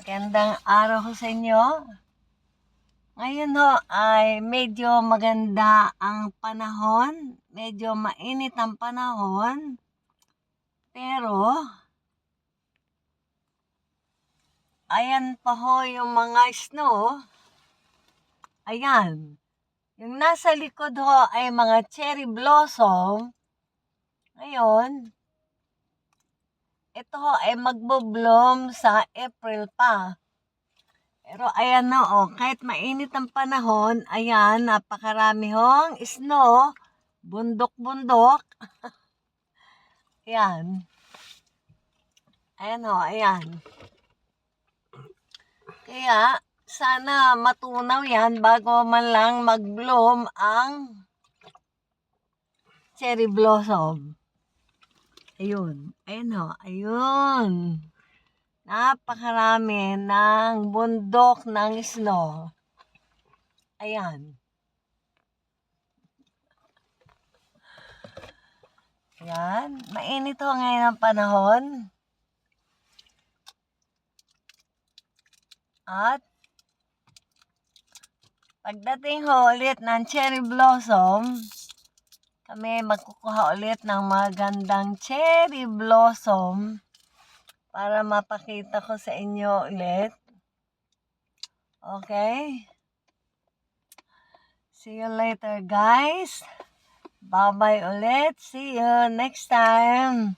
Magandang araw ho sa inyo. Ngayon ho ay medyo maganda ang panahon. Medyo mainit ang panahon. Pero, ayan pa ho yung mga snow. Ayan. Yung nasa likod ho ay mga cherry blossom. Ngayon, ito ho ay magbo-bloom sa April pa. Pero ayan na kahit mainit ang panahon, ayan, napakarami hong snow, bundok-bundok. Ayan. Ayan ayan. Kaya, sana matunaw yan bago man lang mag-bloom ang cherry blossom. Ayun. Ayun. Napakarami ng bundok ng snow. Ayan. Ayan. Mainit ho ngayon ang panahon. At pagdating ho ulit ng cherry blossom, kami magkukuha ulit ng magandang cherry blossom para mapakita ko sa inyo ulit. Okay? See you later, guys. Bye-bye ulit. See you next time.